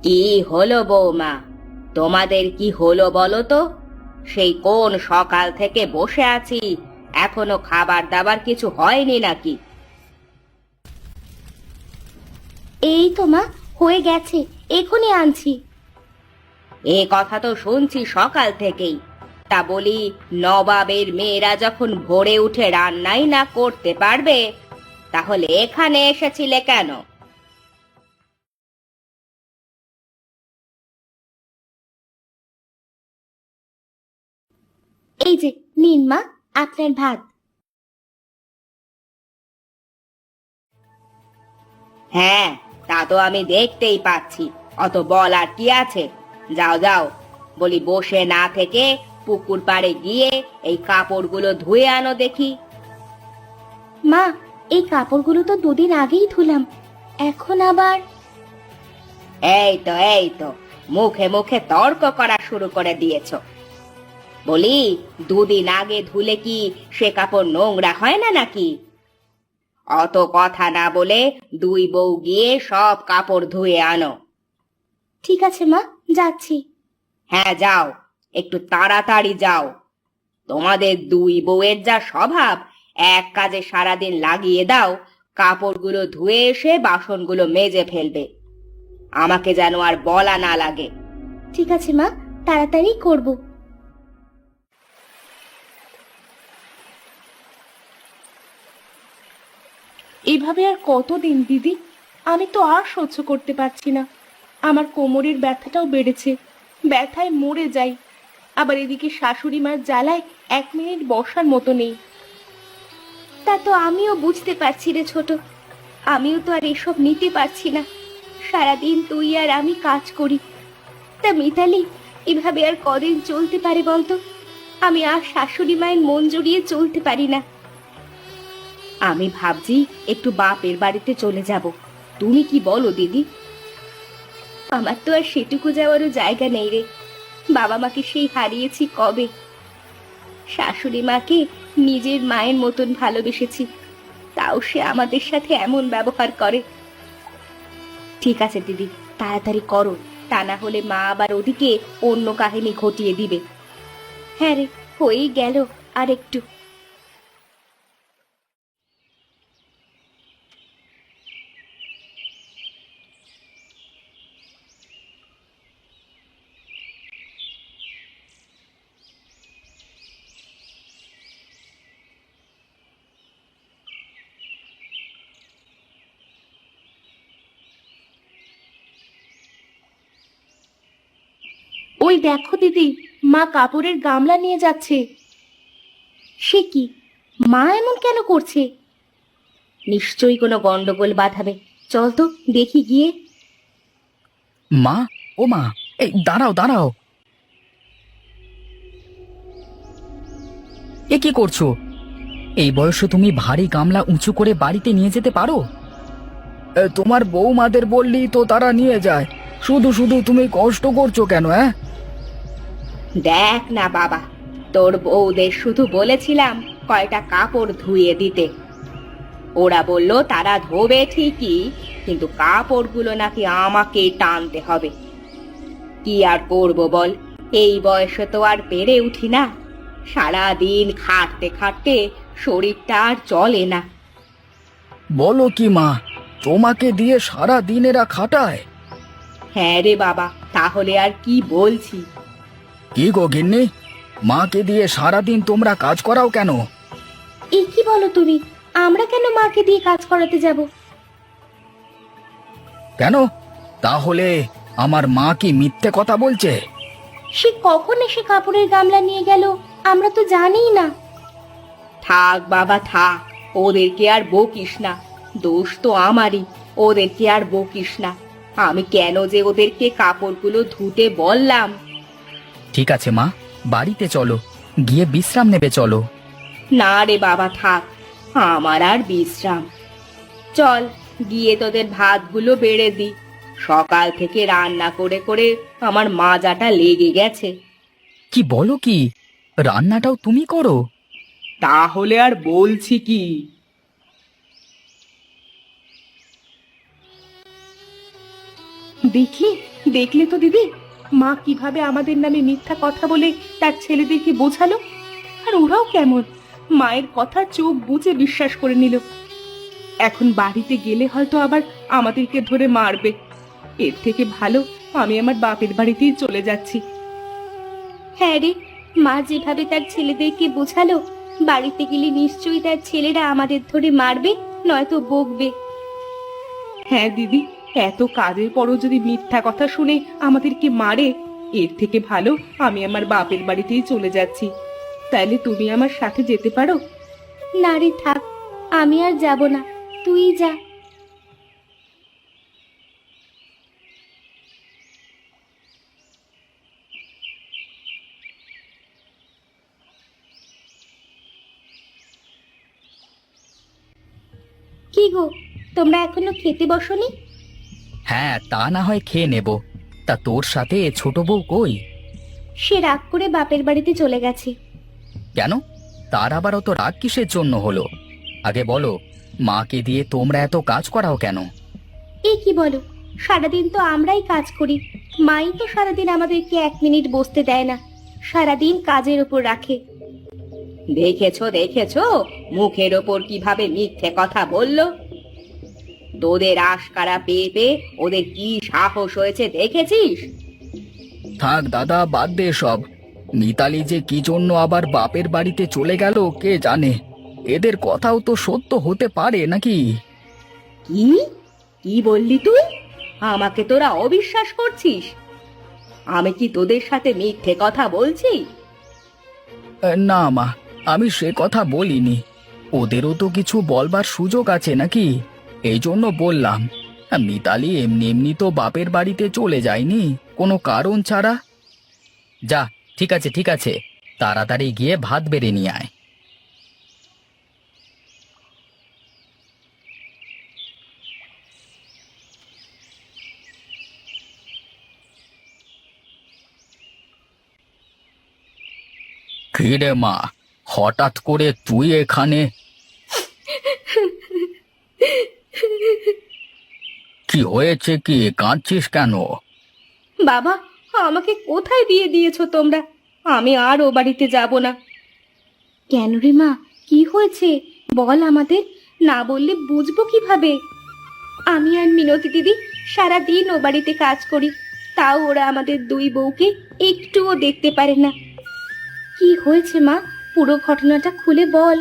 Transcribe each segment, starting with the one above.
কি হলো বৌমা? তোমাদের কি হলো বলো তো? সেই কোন সকাল থেকে বসে আছি, এখনো খাবার দাবার কিছু হয়নি নাকি? এই তো মা, হয়ে গেছে, এখনই আনছি। এ কথা তো শুনছি সকাল থেকেই। তা বলি, নবাবের মেয়েরা যখন ভোরে উঠে রান্নাই না করতে পারবে, তাহলে এখানে এসেছিলে কেন? এই যে নিন মা, আপনার ভাত। হ্যাঁ, তা তো আমি দেখতেই পাচ্ছি। অত বলার কি আছে? যাও যাও, বলি বসে না থেকে পুকুর পাড়ে গিয়ে এই কাপড়গুলো ধুয়ে আনো দেখি। মা, এই কাপড়গুলো তো দুদিন আগেই ধুলাম, এখন আবার? এই তো মুখে মুখে তর্ক করা শুরু করে দিয়েছো। বলি, দুদিন আগে ধুলে কি সে কাপড় নোংরা হয় না নাকি? অত কথা না বলে দুই বউ গিয়ে সব কাপড় ধুয়ে আনো। ঠিক আছে মা, যাচ্ছি। হ্যাঁ যাও, একটু তাড়াতাড়ি যাও। তোমাদের দুই বউয়ের যা স্বভাব, এক কাজে সারাদিন লাগিয়ে দাও, কাপড়গুলো ধুয়ে এসে বাসনগুলো মেজে ফেলবে। আমাকে যেন আর বলা না লাগে। ঠিক আছে মা, তাড়াতাড়ি করব। এভাবে আর কতদিন দিদি? আমি তো আর সহ্য করতে পারছি না। আমার কোমরের ব্যথাটাও বেড়েছে, ব্যথায় মরে যাই। আবার এদিকে শাশুড়ি মার জ্বালায় 1 মিনিট বসার মতো নেই। তা তো আমিও বুঝতে পারছি রে ছোট, আমিও তো আর এসব নিতে পারছি না। সারাদিন তুই আর আমি কাজ করি। তা মিতালি, এভাবে আর কদিন চলতে পারে বলতো? আমি আর শাশুড়ি মায়ের মন জড়িয়ে চলতে পারি না। আমি ভাবছি একটু বাপের বাড়িতে চলে যাব। তুমি কি বলো দিদি? আমার তো আর সেটুকু যাওয়ারও জায়গা নেই রে। বাবা মাকে সেই হারিয়েছি কবে। শাশুড়ি মাকে নিজের মায়ের মতন ভালোবেসেছি, তাও সে আমাদের সাথে এমন ব্যবহার করে। ঠিক আছে দিদি, তাড়াতাড়ি করো, তা না হলে মা আবার ওদিকে অন্য কাহিনী ঘটিয়ে দিবে। হ্যাঁ রে, হয়েই গেল আর একটু। ওই দেখো দিদি, মা কাপড়ের গামলা নিয়ে যাচ্ছে। সে কি, মা এমন কেন করছে? নিশ্চয়ই কোনো গন্ডগোল বাঁধাবে। চল তো দেখি গিয়ে। মা, ও মা, এই দাঁড়াও দাঁড়াও। এ কি করছো? এই বয়সে তুমি ভারী গামলা উঁচু করে বাড়িতে নিয়ে যেতে পারো? তোমার বৌমাদের বললি তো তারা নিয়ে যায়, শুধু শুধু তুমি কষ্ট করছো কেন? দেখ না বাবা, তোর বউদের শুধু বলেছিলাম কয়টা কাপড় ধুয়ে দিতে। ওরা বলল তারা ধোবে ঠিকই, কিন্তু কাপড়গুলো নাকি আমাকে টানতে হবে। কি আর করব বল, এই বয়সে তো আর পেরে উঠি না। সারা দিন খাটতে খাটতে শরীরটা আর চলে না। বলো কি মা, তোমাকে দিয়ে সারা দিন এরা খাটায়? হ্যাঁ রে বাবা, তাহলে আর কি বলছি। কি গো গিন্নি, মাকে দিয়ে সারাদিন তোমরা কাজ করাও কেন? এই কি বলো তুমি? আমরা কেন মাকে দিয়ে কাজ করাতে যাব? কেন? তাহলে আমার মা কি মিথ্যে কথা বলছে? সে কখন এসে কাপড়ের গামলা নিয়ে গেল আমরা তো জানিই না। থাক বাবা থাক, ওদেরকে আর বকিস না। দোষ তো আমারই, ওদেরকে আর বকিস না। আমি কেন যে ওদেরকে কাপড়গুলো ধুতে বললাম। ঠিক আছে মা, বাড়িতে চলো, গিয়ে বিশ্রাম নেবে চলো। না রে বাবা থাক, আমার আর বিশ্রাম। চল গিয়ে তোদের ভাতগুলো বেড়ে দি। সকাল থেকে রান্না করে করে আমার মাজাটা লেগে গেছে। কি বলো কি, রান্নাটাও তুমি করো? তাহলে আর বলছি কি। দেখলি দেখলে তো দিদি, মা কিভাবে আমাদের নামে মিথ্যা কথা বলে তার ছেলেদেরকে বোঝালো। আর ওরাও কেমন মায়ের কথা চোখ বুজে বিশ্বাস করে নিল। এখন বাড়িতে গেলে হয়তো আবার আমাদেরকে ধরে মারবে। এর থেকে ভালো আমি আমার বাপের বাড়িতেই চলে যাচ্ছি। হ্যাঁ রে, মা যেভাবে তার ছেলেদেরকে বোঝালো, বাড়িতে গেলে নিশ্চয়ই তার ছেলেরা আমাদের ধরে মারবে, নয়তো বকবে। হ্যাঁ দিদি, এত কাজের পরও যদি মিথ্যা কথা শুনে আমাদেরকে মারে, এর থেকে ভালো আমি আমার বাপের বাড়িতেই চলে যাচ্ছি। তাহলে তুমি আমার সাথে যেতে পারো? না রে, থাক, আমি আর যাব না, তুই যা। কি গো, তোমরা এখনো খেতে বসনি? হ্যাঁ, তা না হয় খেয়ে নেব। তা তোর সাথে ছোট বউ কই? সে রাগ করে বাপের বাড়িতে চলে গেছে। কেন? তার আবার অত রাগ কিসের জন্য হলো? আগে বলো, মাকে দিয়ে তোমরা এত কাজ করাও কেন? এ কি বলো, সারাদিন তো আমরাই কাজ করি, মাই তো সারাদিন আমাদেরকে 1 মিনিট বসতে দেয় না, সারাদিন কাজের ওপর রাখে। দেখেছো দেখেছো, মুখের ওপর কিভাবে মিথ্যে কথা বললো। তোদের আশকারা পেয়ে পেয়ে ওদের কি সাহস হয়েছে দেখেছিস? থাক দাদা, বাদ দে সব। মিতালি যে কি জন্য আবার বাপের বাড়িতে চলে গেল কে জানে। এদের কথাও তো সত্য হতে পারে নাকি? কি কি বললি তুই? আমাকে তোরা অবিশ্বাস করছিস? আমি কি তোদের সাথে মিথ্যে কথা বলছি? না মা, আমি সে কথা বলিনি। ওদেরও তো কিছু বলবার সুযোগ আছে নাকি, এই জন্য বললাম। মিতালি এমনি এমনি তো বাপের বাড়িতে চলে যায়নি কোনো কারণ ছাড়া। যা, ঠিক আছে ঠিক আছে, তাড়াতাড়ি গিয়ে ভাত বেড়ে নিয়ে আয়। কি রে মা, হঠাৎ করে তুই এখানে? কি হয়েছে, কি কাঁদছিস কেন? বাবা, আমাকে কোথায় দিয়ে দিয়েছো তোমরা? আমি আর ও বাড়িতে যাব না। কেন রে মা, কি হয়েছে বল আমাদের, না বললে বুঝবো কিভাবে? আমি আর মিনতি দিদি সারাদিন ও বাড়িতে কাজ করি, তাও ওরা আমাদের 2 বউকে একটুও দেখতে পারে না। কি হয়েছে মা, পুরো ঘটনাটা খুলে বল।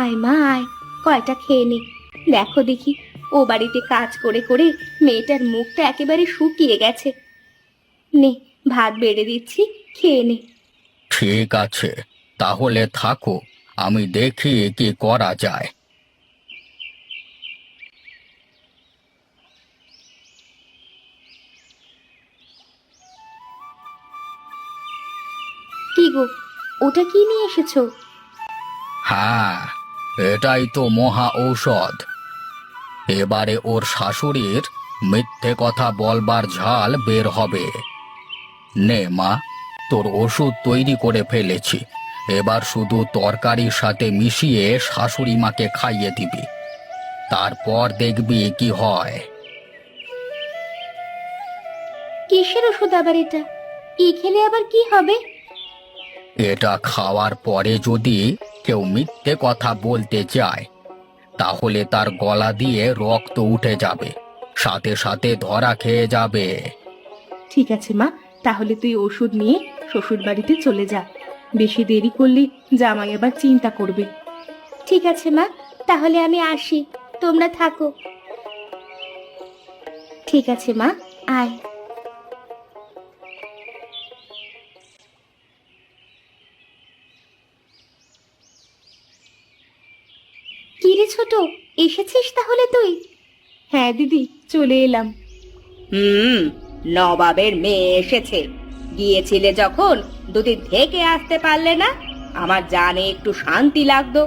আয় মা আয়, কয়টা খেয়ে নে। দেখো দেখি, ও বাড়িতে কাজ করে করে মেয়েটার মুখটা একেবারে শুকিয়ে গেছে। নে, ভাত বেড়ে দিচ্ছি, খেয়ে নে। ঠিক আছে, তাহলে থাকো, আমি দেখি কি করা যায়। কি গো, ওটা কি নিয়ে এসেছো? হ্যাঁ, এটাই তো মহা ঔষধ। এবারে ওর শাশুড়ির মিথ্যে কথা বলবার ঝাল বের হবে। নে মা, তোর ওষুধ তৈরি করে ফেলেছি। এবার শুধু তরকারির সাথে মিশিয়ে শাশুড়ি মাকে খাইয়ে দিবি, তারপর দেখবি কি হয়। কিসের ওষুধ আবার এটা? ই খেলে আবার কি হবে? এটা খাওয়ার পরে যদি কেউ মিথ্যে কথা বলতে চায়, তাহলে তার গলা দিয়ে রক্ত উঠে যাবে, সাথে সাথে ধরা খেয়ে যাবে। ঠিক আছে মা, তাহলে তুই ওষুধ নিয়ে শ্বশুর বাড়িতে চলে যা। বেশি দেরি করলে জামাই আবার চিন্তা করবে। ঠিক আছে মা, তাহলে আমি আসি, তোমরা থাকো। ঠিক আছে মা, আয়। কি রে ছোট, এসেছিস তাহলে তুই? হ্যাঁ দিদি, চলে এলাম। নবাবের মেয়ে এসেছে। গিয়েছিলে যখন, 2 দিন থেকে আসতে পারলে না? আমার জানে একটু শান্তি লাগতো।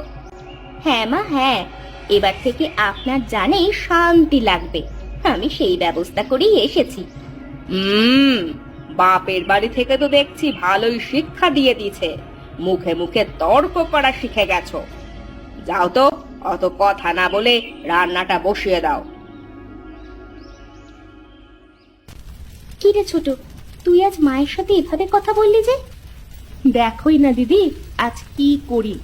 হ্যাঁ মা হ্যাঁ, এবার থেকে আপনার জানে শান্তি লাগবে। আমি সেই ব্যবস্থা করেই এসেছি। বাপের বাড়ি থেকে তো দেখছি ভালোই শিক্ষা দিয়ে দিছে, মুখে মুখে তর্ক করা শিখে গেছো। যাও তো, অত কথা না বলে রান্নাটা বসিয়ে দাও। কি রে ছোট, তুই আজ মায়ের সাথে এভাবে কথা বললি যে? দেখোই না দিদি আজ কি করি।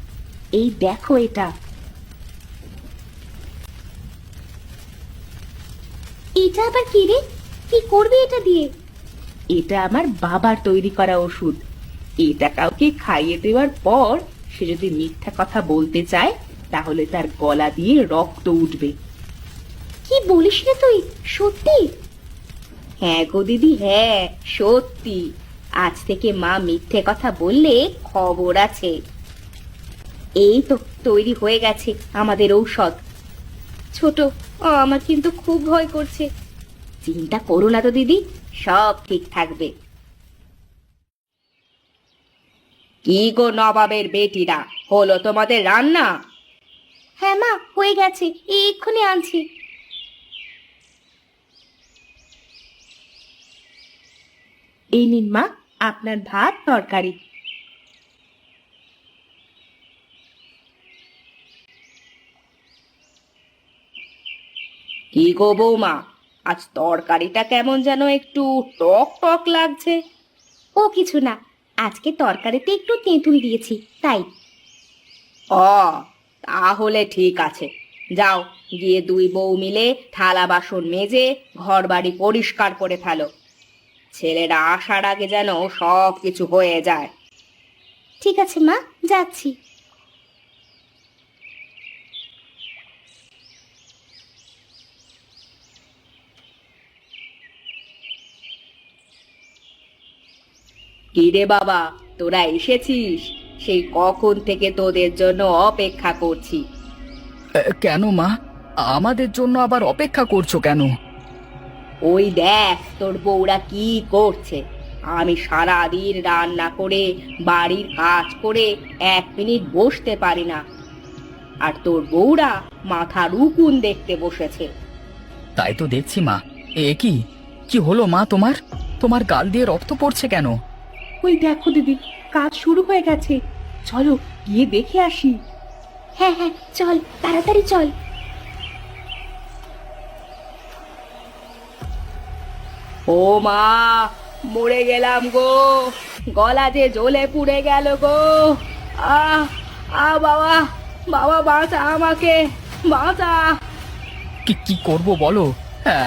এই দেখো এটা। এটা আবার কি রে? কি করবি এটা দিয়ে? এটা আমার বাবার তৈরি করা ওষুধ। এটা কাউকে খাইয়ে দেওয়ার পর সে যদি মিথ্যা কথা বলতে চায় তাহলে তার গলা দিয়ে রক্ত উঠবে। কি বলিস রে তুই, সত্যি? হ্যাঁ গো দিদি, হ্যাঁ সত্যি। আজ থেকে মা মিথ্যে কথা বললে খবর আছে। এই তো তৈরি হয়ে গেছে আমাদের ঔষধ। ছোট, আমার কিন্তু খুব ভয় করছে। চিন্তা করো না তো দিদি, সব ঠিক থাকবে। কি গো নবাবের বেটিরা, হলো তোমাদের রান্না? হ্যাঁ মা, হয়ে গেছে, এক্ষুনি আনছি। এই নিন মা আপনার ভাত তরকারি। কি গো বৌমা, আজ তরকারিটা কেমন যেন একটু টক টক লাগছে। ও কিছু না, আজকে তরকারিতে একটু তেঁতুল দিয়েছি তাই। ও, তাহলে ঠিক আছে। যাও, গিয়ে দুই বউ মিলে থালা বাসন মেজে ঘর বাড়ি পরিষ্কার করে ফেলো। ছেলেরা আসার আগে যেন সব কিছু হয়ে যায়। ঠিক আছে মা, যাচ্ছি। কি রে বাবা, তোরা এসেছিস? সেই কখন থেকে তোদের জন্য অপেক্ষা করছি। কেন মা, আমাদের জন্য আবার অপেক্ষা করছো কেন? ওই দেখ তোর বউরা কি করছে। আমি সারাদিন রান্না করে বাড়ির কাজ করে 1 মিনিট বসতে পারি না, আর তোর বউরা মাথার উকুন দেখতে বসেছে। তাই তো দেখছি মা। এ কি, কি হলো মা তোমার? তোমার গাল দিয়ে রক্ত পড়ছে কেন? ওই দেখো দিদি, কাজ শুরু হয়ে গেছে। চলো গিয়ে দেখে আসি। হ্যাঁ হ্যাঁ, চল তাড়াতাড়ি চল। ও মা, মরে গেলাম গো, গলা যে জ্বলে পুড়ে গেল গো। আহ বাবা, বাবা বাঁচা, আমাকে বাঁচা। কি কি করব বলো?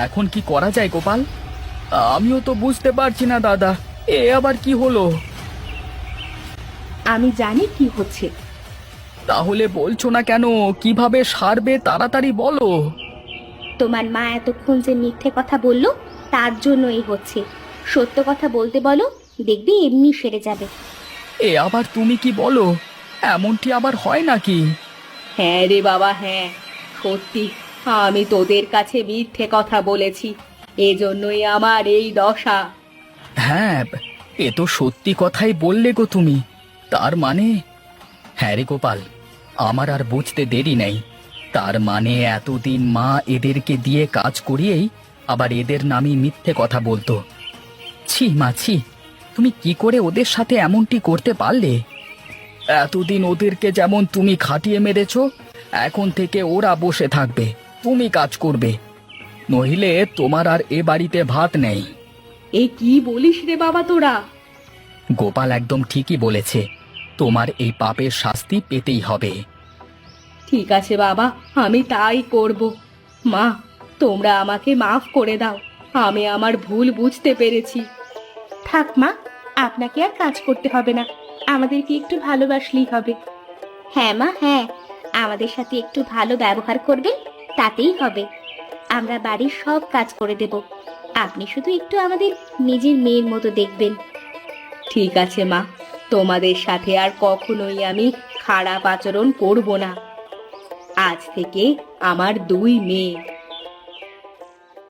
এখন কি করা যায় গোপাল? আমিও তো বুঝতে পারছি না দাদা, এ আবার কি হলো? আমি জানি কি হচ্ছে। তাহলে বলছো না কেন? কিভাবে সারবে তাড়াতাড়ি বলো। তোমার মা এতক্ষণ যে মিথ্যে কথা বললো তার জন্যই হচ্ছে। সত্য কথা বলতে বলো, দেখবি এমনি সেরে যাবে। এ আবার তুমি কি বলো? এমনটি আবার হয় নাকি? হ্যাঁ রে বাবা, হ্যাঁ সত্যি। আমি তোদের কাছে মিথ্যে কথা বলেছি, এজন্যই আমার এই দশা। হ্যাঁ, এ তো সত্যি কথাই বললে গো তুমি। তার মানে? হ্যাঁ রে গোপাল, আমার আর বুঝতে দেরি নেই। তার মানে এতদিন মা এদেরকে দিয়ে কাজ করিয়েই আবার এদের নামে মিথ্যে কথা বলতো। ছি মা ছি, তুমি কি করে ওদের সাথে এমনটি করতে পারলে? এতদিন ওদেরকে যেমন তুমি খাটিয়ে মেরেছো, এখন থেকে ওরা বসে থাকবে, তুমি কাজ করবে, নইলে তোমার আর এ বাড়িতে ভাত নেই। এ কি বলিস রে বাবা তোরা? গোপাল একদম ঠিকই বলেছে, তোমার এই পাপের শাস্তি পেতেই হবে। ঠিক আছে বাবা, আমি তাই করব। মা, তোমরা আমাকে মাফ করে দাও, আমি আমার ভুল বুঝতে পেরেছি। থাক মা, আপনাকে আর কাজ করতে হবে না, আমাদেরকে একটু ভালোবাসলেই হবে। হ্যাঁ মা, হ্যাঁ, আমাদের সাথে একটু ভালো ব্যবহার করবেন, তাতেই হবে। আমরা বাড়ির সব কাজ করে দেব, আপনি শুধু একটু আমাদের নিজের মেয়ের মতো দেখবেন। ঠিক আছে মা, তোমাদের সাথে আর কখনোই আমি খারাপ আচরণ করব না। আজ থেকে আমার 2 মেয়ে,